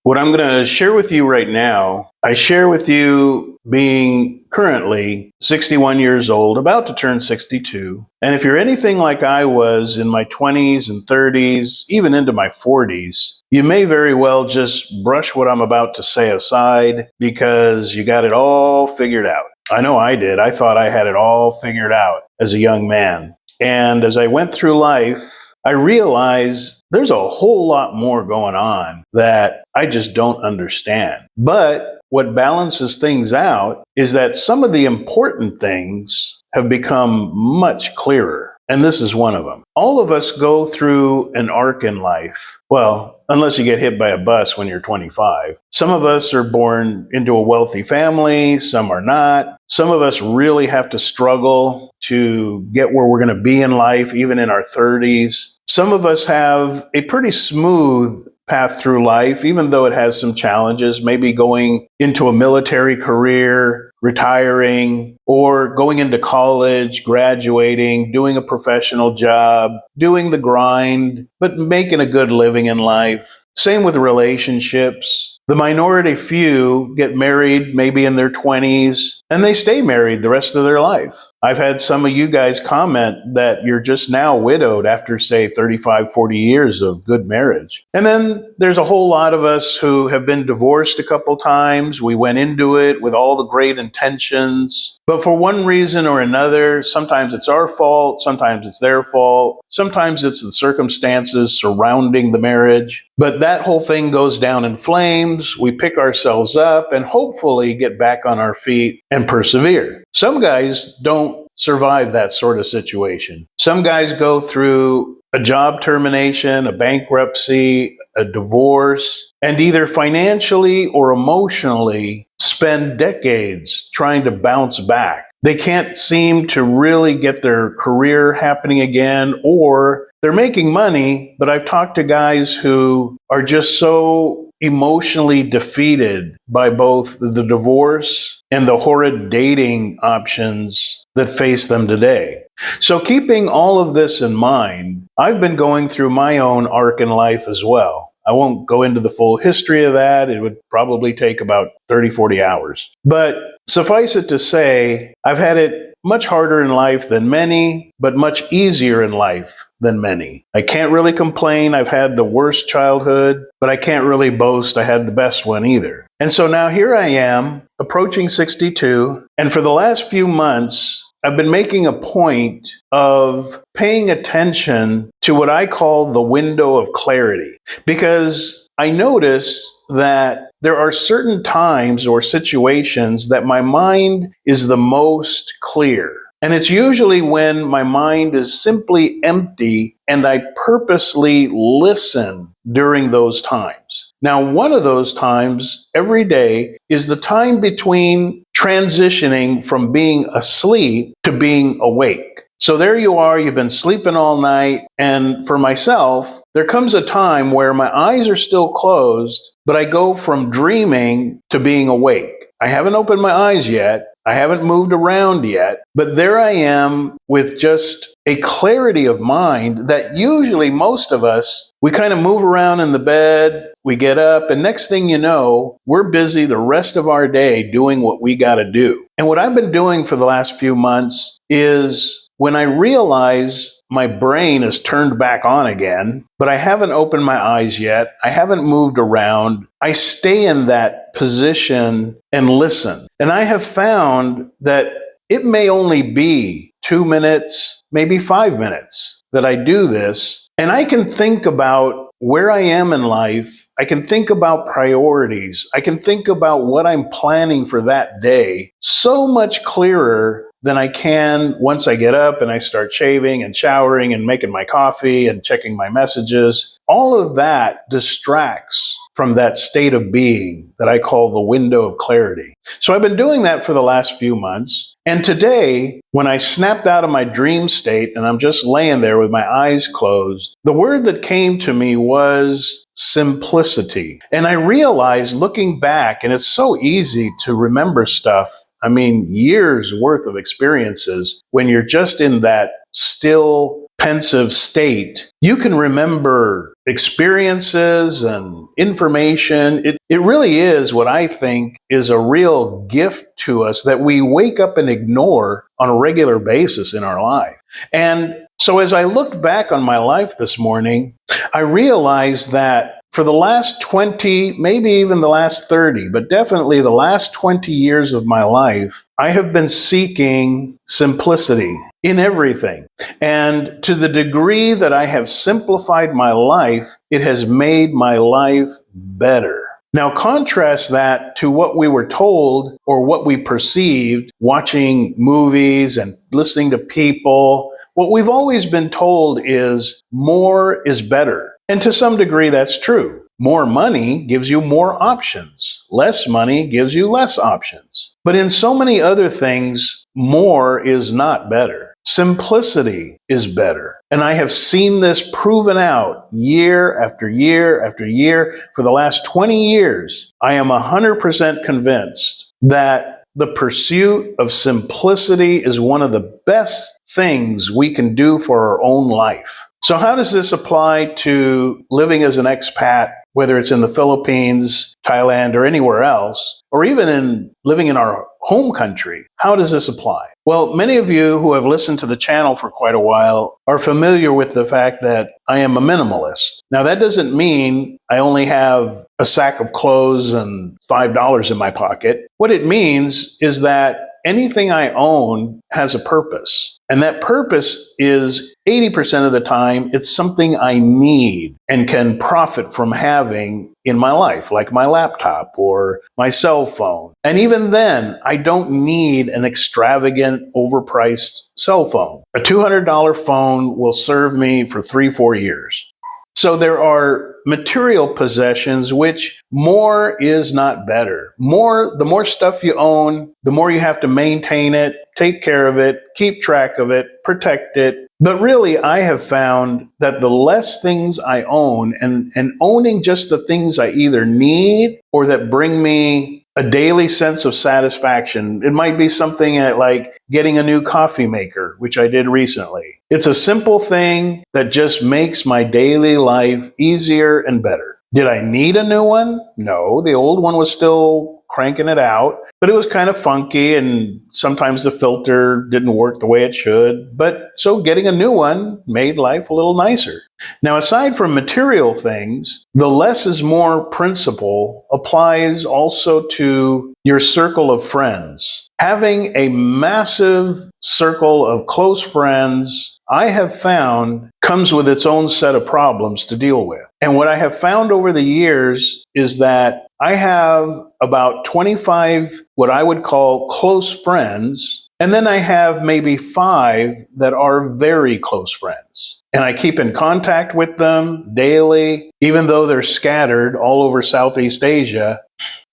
What I'm going to share with you right now, I share with you being currently 61 years old, about to turn 62. And if you're anything like I was in my 20s and 30s, even into my 40s, you may very well just brush what I'm about to say aside because you got it all figured out. I know I did. I thought I had it all figured out as a young man. And as I went through life, I realized there's a whole lot more going on that I just don't understand. But what balances things out is that some of the important things have become much clearer. And this is one of them. All of us go through an arc in life. Well, unless you get hit by a bus when you're 25. Some of us are born into a wealthy family, some are not. Some of us really have to struggle to get where we're going to be in life, even in our 30s. Some of us have a pretty smooth path through life, even though it has some challenges, maybe going into a military career, retiring, or going into college, graduating, doing a professional job, doing the grind, but making a good living in life. Same with relationships. The minority few get married maybe in their 20s, and they stay married the rest of their life. I've had some of you guys comment that you're just now widowed after, say, 35, 40 years of good marriage. And then there's a whole lot of us who have been divorced a couple times. We went into it with all the great intentions, but for one reason or another, sometimes it's our fault, sometimes it's their fault, sometimes it's the circumstances surrounding the marriage. But that whole thing goes down in flames. We pick ourselves up and hopefully get back on our feet and persevere. Some guys don't survive that sort of situation. Some guys go through a job termination, a bankruptcy, a divorce, and either financially or emotionally spend decades trying to bounce back. They can't seem to really get their career happening again, or they're making money, but I've talked to guys who are just so emotionally defeated by both the divorce and the horrid dating options that face them today. So keeping all of this in mind, I've been going through my own arc in life as well. I won't go into the full history of that. It would probably take about 30, 40 hours. But suffice it to say, I've had it much harder in life than many, but much easier in life than many. I can't really complain. I've had the worst childhood, but I can't really boast I had the best one either. And so now here I am, approaching 62, and for the last few months, I've been making a point of paying attention to what I call the window of clarity, because I notice that there are certain times or situations that my mind is the most clear. And it's usually when my mind is simply empty and I purposely listen during those times. Now, one of those times every day is the time between transitioning from being asleep to being awake. So there you are, you've been sleeping all night. And for myself, there comes a time where my eyes are still closed, but I go from dreaming to being awake. I haven't opened my eyes yet. I haven't moved around yet, but there I am with just a clarity of mind that usually most of us, we kind of move around in the bed, we get up, and next thing you know, we're busy the rest of our day doing what we got to do. And what I've been doing for the last few months is when I realize my brain is turned back on again, but I haven't opened my eyes yet, I haven't moved around, I stay in that position and listen. And I have found that it may only be 2 minutes, maybe 5 minutes that I do this, and I can think about where I am in life. I can think about priorities. I can think about what I'm planning for that day so much clearer than I can once I get up and I start shaving and showering and making my coffee and checking my messages. All of that distracts from that state of being that I call the window of clarity. So I've been doing that for the last few months. And today, when I snapped out of my dream state and I'm just laying there with my eyes closed, the word that came to me was simplicity. And I realized looking back, and it's so easy to remember stuff. I mean, years worth of experiences when you're just in that still, pensive state. You can remember experiences and information. It really is what I think is a real gift to us that we wake up and ignore on a regular basis in our life. And so as I looked back on my life this morning, I realized that for the last 20, maybe even the last 30, but definitely the last 20 years of my life, I have been seeking simplicity in everything. And to the degree that I have simplified my life, it has made my life better. Now, contrast that to what we were told or what we perceived watching movies and listening to people. What we've always been told is more is better. And to some degree, that's true. More money gives you more options. Less money gives you less options. But in so many other things, more is not better. Simplicity is better. And I have seen this proven out year after year after year. For the last 20 years, I am 100% convinced that the pursuit of simplicity is one of the best things we can do for our own life. So how does this apply to living as an expat, whether it's in the Philippines, Thailand, or anywhere else, or even in living in our home country? How does this apply? Well, many of you who have listened to the channel for quite a while are familiar with the fact that I am a minimalist. Now, that doesn't mean I only have a sack of clothes and $5 in my pocket. What it means is that anything I own has a purpose. And that purpose is 80% of the time, it's something I need and can profit from having in my life, like my laptop or my cell phone. And even then, I don't need an extravagant, overpriced cell phone. A $200 phone will serve me for 3-4 years. So there are material possessions which more is not better. The more stuff you own, the more you have to maintain it, take care of it, keep track of it, protect it. But really, I have found that the less things I own and owning just the things I either need or that bring me a daily sense of satisfaction. It might be something like getting a new coffee maker, which I did recently. It's a simple thing that just makes my daily life easier and better. Did I need a new one? No, the old one was still cranking it out, but it was kind of funky and sometimes the filter didn't work the way it should. But so getting a new one made life a little nicer. Now, aside from material things, the less is more principle applies also to your circle of friends. Having a massive circle of close friends, I have found, comes with its own set of problems to deal with. And what I have found over the years is that I have about 25 what I would call close friends, and then I have maybe 5 that are very close friends. And I keep in contact with them daily, even though they're scattered all over Southeast Asia.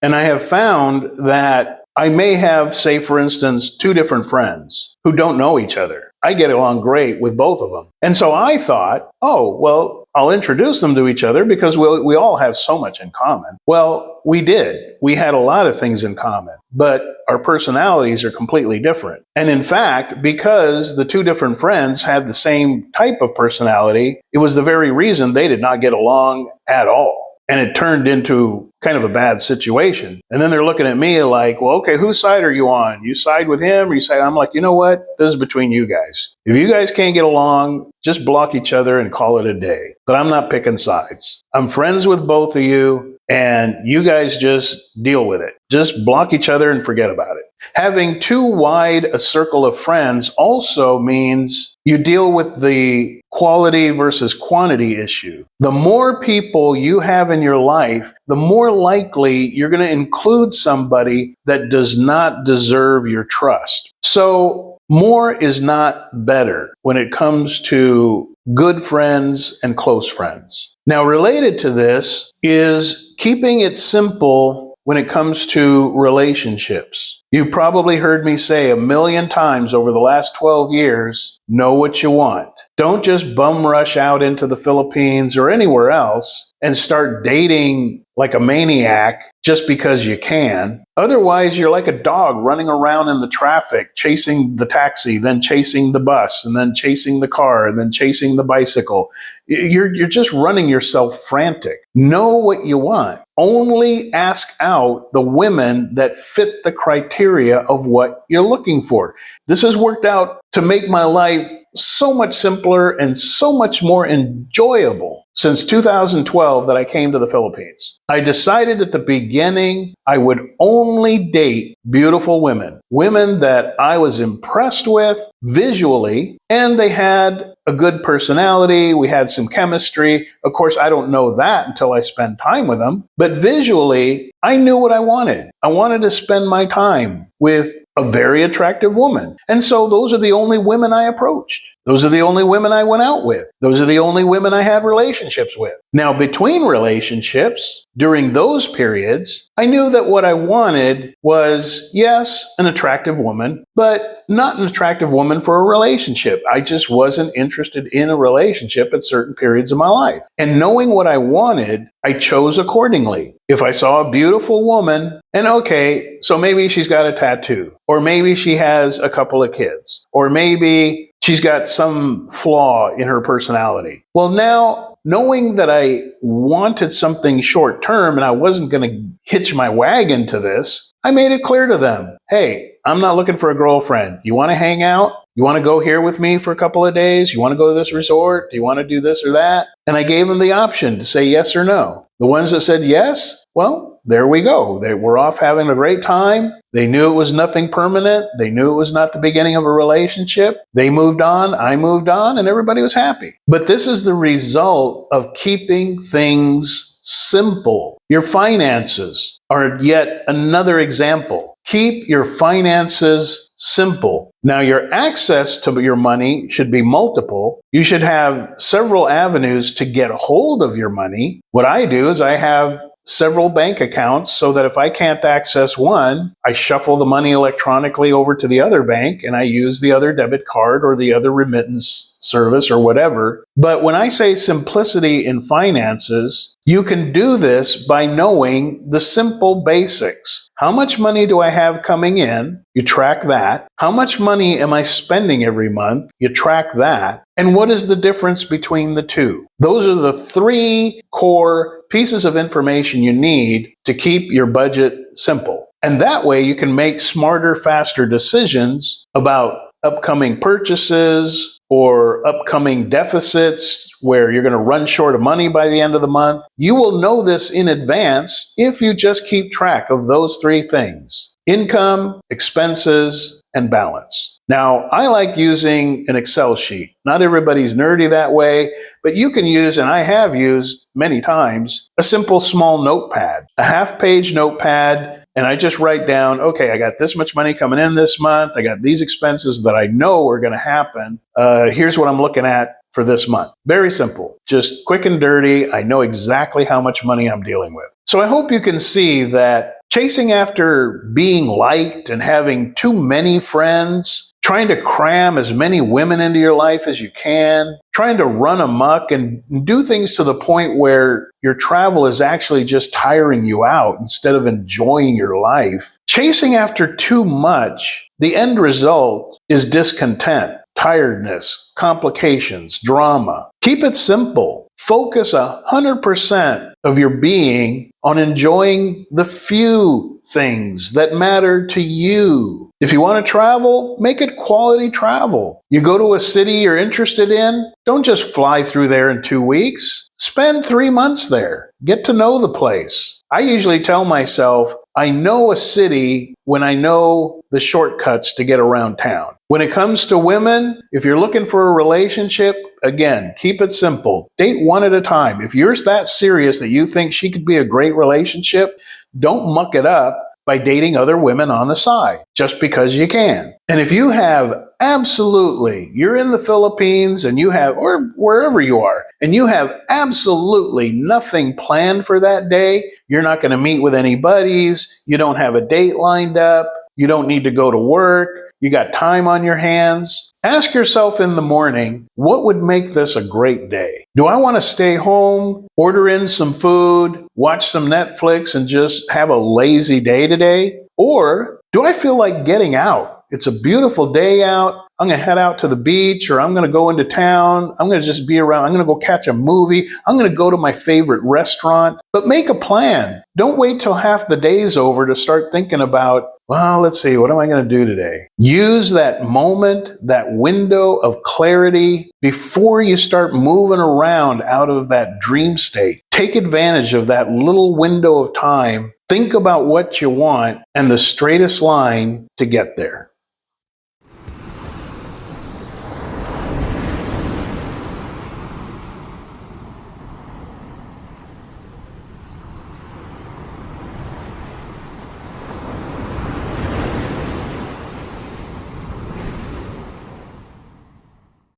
And I have found that I may have, say, for instance, 2 different friends who don't know each other. I get along great with both of them. And so I thought, oh, well, I'll introduce them to each other because we all have so much in common. Well, we did. We had a lot of things in common, but our personalities are completely different. And in fact, because the 2 different friends had the same type of personality, it was the very reason they did not get along at all. And it turned into kind of a bad situation. And then they're looking at me like, well, okay, whose side are you on? You side with him or you side? I'm like, you know what? This is between you guys. If you guys can't get along, just block each other and call it a day. But I'm not picking sides. I'm friends with both of you and you guys just deal with it. Just block each other and forget about it. Having too wide a circle of friends also means you deal with the quality versus quantity issue. The more people you have in your life, the more likely you're going to include somebody that does not deserve your trust. So more is not better when it comes to good friends and close friends. Now, related to this is keeping it simple when it comes to relationships. You've probably heard me say a million times over the last 12 years, know what you want. Don't just bum rush out into the Philippines or anywhere else and start dating like a maniac just because you can. Otherwise, you're like a dog running around in the traffic, chasing the taxi, then chasing the bus, and then chasing the car, and then chasing the bicycle. You're just running yourself frantic. Know what you want. Only ask out the women that fit the criteria of what you're looking for. This has worked out to make my life so much simpler and so much more enjoyable since 2012 that I came to the Philippines. I decided at the beginning I would only date beautiful women, women that I was impressed with visually, and they had a good personality. We had some chemistry. Of course, I don't know that until I spend time with them, but visually, I knew what I wanted. I wanted to spend my time with a very attractive woman. And so those are the only women I approached. Those are the only women I went out with. Those are the only women I had relationships with. Now, between relationships, during those periods, I knew that what I wanted was, yes, an attractive woman, but not an attractive woman for a relationship. I just wasn't interested in a relationship at certain periods of my life. And knowing what I wanted, I chose accordingly. If I saw a beautiful woman, and okay, so maybe she's got a tattoo, or maybe she has a couple of kids, or maybe she's got some flaw in her personality. Well, now, knowing that I wanted something short term and I wasn't going to hitch my wagon to this, I made it clear to them, hey, I'm not looking for a girlfriend. You want to hang out? You want to go here with me for a couple of days? You want to go to this resort? Do you want to do this or that? And I gave them the option to say yes or no. The ones that said yes, well, there we go. They were off having a great time. They knew it was nothing permanent. They knew it was not the beginning of a relationship. They moved on, I moved on, and everybody was happy. But this is the result of keeping things simple. Your finances are yet another example. Keep your finances simple. Now, your access to your money should be multiple. You should have several avenues to get a hold of your money. What I do is I have several bank accounts so that if I can't access one, I shuffle the money electronically over to the other bank and I use the other debit card or the other remittance service or whatever. But when I say simplicity in finances, you can do this by knowing the simple basics. How much money do I have coming in? You track that. How much money am I spending every month? You track that. And what is the difference between the two? Those are the three core pieces of information you need to keep your budget simple. And that way you can make smarter, faster decisions about upcoming purchases or upcoming deficits where you're going to run short of money by the end of the month. You will know this in advance if you just keep track of those three things: income, expenses, and balance. Now, I like using an Excel sheet. Not everybody's nerdy that way, but you can use, and I have used many times, a simple small notepad, a half-page notepad. And I just write down, okay, I got this much money coming in this month. I got these expenses that I know are going to happen. Here's what I'm looking at for this month. Very simple, just quick and dirty. I know exactly how much money I'm dealing with. So I hope you can see that chasing after being liked and having too many friends, trying to cram as many women into your life as you can, trying to run amok and do things to the point where your travel is actually just tiring you out instead of enjoying your life. Chasing after too much, the end result is discontent, tiredness, complications, drama. Keep it simple. Focus 100% of your being on enjoying the few things that matter to you. If you want to travel, make it quality travel. You go to a city you're interested in, don't just fly through there in 2 weeks. Spend 3 months there. Get to know the place. I usually tell myself, I know a city when I know the shortcuts to get around town. When it comes to women, if you're looking for a relationship, again, keep it simple. Date one at a time. If you're that serious that you think she could be a great relationship, don't muck it up by dating other women on the side just because you can. And if you have you're in the Philippines and you have, or wherever you are, and you have absolutely nothing planned for that day, you're not going to meet with any buddies, you don't have a date lined up, you don't need to go to work, you got time on your hands. Ask yourself in the morning, what would make this a great day? Do I want to stay home, order in some food, watch some Netflix, and just have a lazy day today? Or do I feel like getting out? It's a beautiful day out. I'm going to head out to the beach, or I'm going to go into town. I'm going to just be around. I'm going to go catch a movie. I'm going to go to my favorite restaurant. But make a plan. Don't wait till half the day's over to start thinking about, well, let's see, what am I going to do today? Use that moment, that window of clarity before you start moving around out of that dream state. Take advantage of that little window of time. Think about what you want and the straightest line to get there.